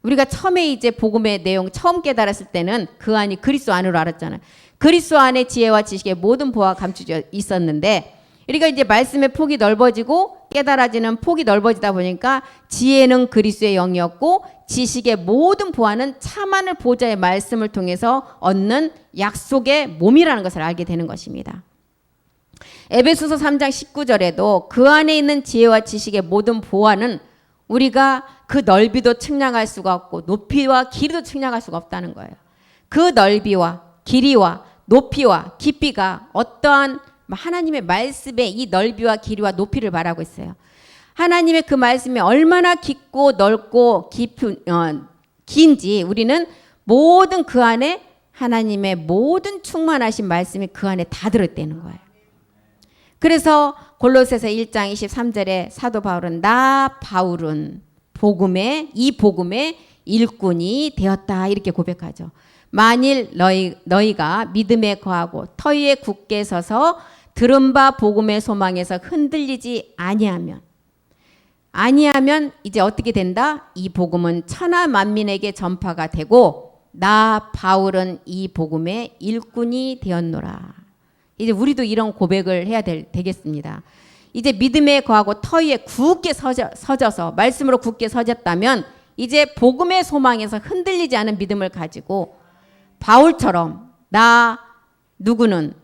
우리가 처음에 이제 복음의 내용 처음 깨달았을 때는 그 안이 그리스도 안으로 알았잖아요. 그리스도 안에 지혜와 지식의 모든 보화가 감추져 있었는데 우리가 이제 말씀의 폭이 넓어지고 깨달아지는 폭이 넓어지다 보니까 지혜는 그리스도의 영이었고 지식의 모든 보화는 참하늘 보좌의 말씀을 통해서 얻는 약속의 몸이라는 것을 알게 되는 것입니다. 에베소서 3장 19절에도 그 안에 있는 지혜와 지식의 모든 보화는 우리가 그 넓이도 측량할 수가 없고 높이와 길이도 측량할 수가 없다는 거예요. 그 넓이와 길이와 높이와 깊이가 어떠한 하나님의 말씀의 이 넓이와 길이와 높이를 말하고 있어요. 하나님의 그 말씀이 얼마나 깊고 넓고 긴지 우리는 모든 그 안에 하나님의 모든 충만하신 말씀이 그 안에 다 들어있다는 거예요. 그래서 골로새서 1장 23절에 사도 바울은 나 바울은 이 복음의 일꾼이 되었다 이렇게 고백하죠. 만일 너희가 믿음에 거하고 터위에 굳게 서서 들은 바 복음의 소망에서 흔들리지 아니하면 이제 어떻게 된다? 이 복음은 천하 만민에게 전파가 되고 나 바울은 이 복음의 일꾼이 되었노라. 이제 우리도 이런 고백을 해야 되겠습니다. 이제 믿음에 거하고 터위에 굳게 서져서 말씀으로 굳게 서졌다면 이제 복음의 소망에서 흔들리지 않은 믿음을 가지고 바울처럼 누구는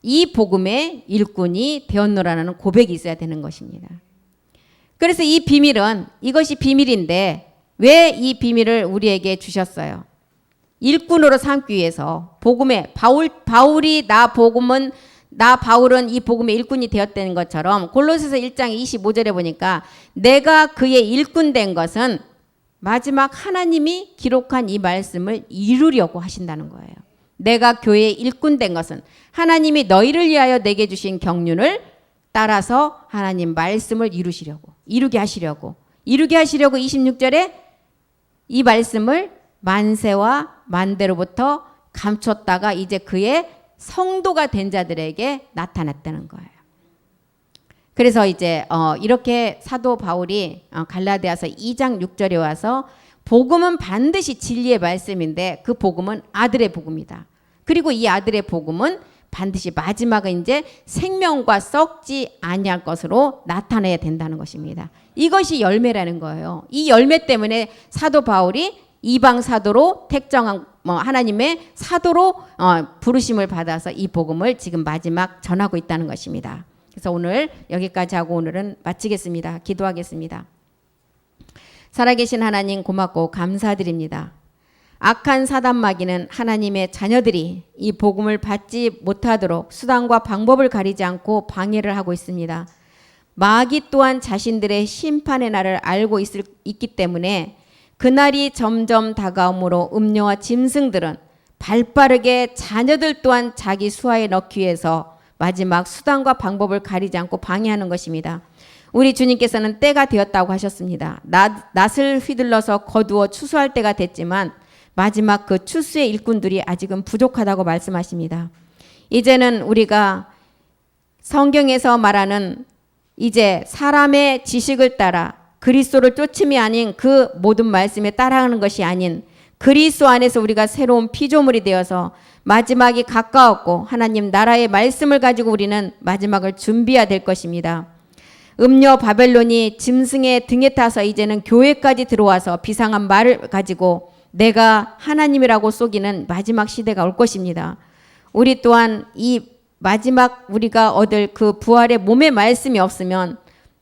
이 복음의 일꾼이 되었노라는 고백이 있어야 되는 것입니다. 그래서 이 비밀은 이것이 비밀인데 왜 이 비밀을 우리에게 주셨어요? 일꾼으로 삼기 위해서 복음의 바울이 바울은 이 복음의 일꾼이 되었다는 것처럼 골로새서 1장 25절에 보니까 내가 그의 일꾼 된 것은 마지막 하나님이 기록한 이 말씀을 이루려고 하신다는 거예요. 내가 교회의 일꾼 된 것은 하나님이 너희를 위하여 내게 주신 경륜을 따라서 하나님 말씀을 이루게 하시려고 26절에 이 말씀을 만세와 만대로부터 감췄다가 이제 그의 성도가 된 자들에게 나타났다는 거예요. 그래서 이제 이렇게 사도 바울이 갈라디아서 2장 6절에 와서 복음은 반드시 진리의 말씀인데 그 복음은 아들의 복음이다. 그리고 이 아들의 복음은 반드시 마지막은 이제 생명과 썩지 아니할 것으로 나타내야 된다는 것입니다. 이것이 열매라는 거예요. 이 열매 때문에 사도 바울이 이방 사도로 택정한 하나님의 사도로 부르심을 받아서 이 복음을 지금 마지막 전하고 있다는 것입니다. 그래서 오늘 여기까지 하고 오늘은 마치겠습니다. 기도하겠습니다. 살아계신 하나님 고맙고 감사드립니다. 악한 사단 마귀는 하나님의 자녀들이 이 복음을 받지 못하도록 수단과 방법을 가리지 않고 방해를 하고 있습니다. 마귀 또한 자신들의 심판의 날을 알고 있기 때문에 그날이 점점 다가오므로 음녀와 짐승들은 발빠르게 자녀들 또한 자기 수하에 넣기 위해서 마지막 수단과 방법을 가리지 않고 방해하는 것입니다. 우리 주님께서는 때가 되었다고 하셨습니다. 낫을 휘둘러서 거두어 추수할 때가 됐지만 마지막 그 추수의 일꾼들이 아직은 부족하다고 말씀하십니다. 이제는 우리가 성경에서 말하는 이제 사람의 지식을 따라 그리스도를 쫓음이 아닌 그 모든 말씀에 따라가는 것이 아닌 그리스도 안에서 우리가 새로운 피조물이 되어서 마지막이 가까웠고 하나님 나라의 말씀을 가지고 우리는 마지막을 준비해야 될 것입니다. 음녀 바벨론이 짐승의 등에 타서 이제는 교회까지 들어와서 비상한 말을 가지고 내가 하나님이라고 속이는 마지막 시대가 올 것입니다. 우리 또한 이 마지막 우리가 얻을 그 부활의 몸의 말씀이 없으면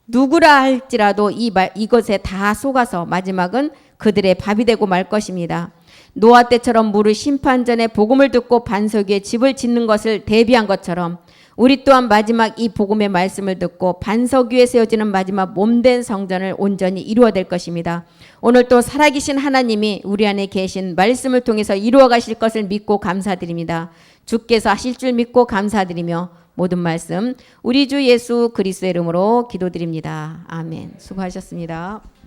누구라 할지라도 이것에 다 속아서 마지막은 그들의 밥이 되고 말 것입니다. 노아 때처럼 무릇 심판 전에 복음을 듣고 반석 위에 집을 짓는 것을 대비한 것처럼 우리 또한 마지막 이 복음의 말씀을 듣고 반석 위에 세워지는 마지막 몸된 성전을 온전히 이루어야 될 것입니다. 오늘 또 살아계신 하나님이 우리 안에 계신 말씀을 통해서 이루어 가실 것을 믿고 감사드립니다. 주께서 하실 줄 믿고 감사드리며 모든 말씀 우리 주 예수 그리스도의 이름으로 기도드립니다. 아멘. 수고하셨습니다.